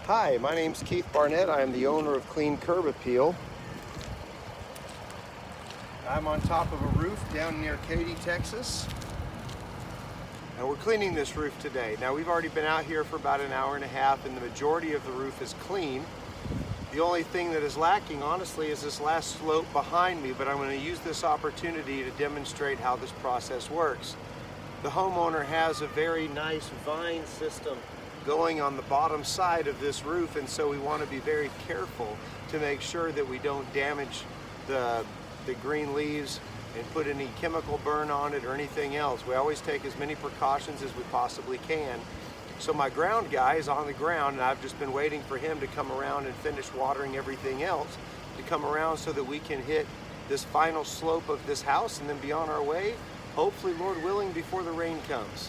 Hi, my name's Keith Barnett. I am the owner of Clean Curb Appeal. I'm on top of a roof down near Katy, Texas. And we're cleaning this roof today. Now, we've already been out here for about an hour and a half, and the majority of the roof is clean. The only thing that is lacking, honestly, is this last slope behind me, but I'm going to use this opportunity to demonstrate how this process works. The homeowner has a very nice vine system going on the bottom side of this roof, and so we want to be very careful to make sure that we don't damage the green leaves and put any chemical burn on it or anything else. We always take as many precautions as we possibly can. So my ground guy is on the ground, and I've just been waiting for him to come around and finish watering everything else, to come around so that we can hit this final slope of this house and then be on our way, hopefully, Lord willing, before the rain comes.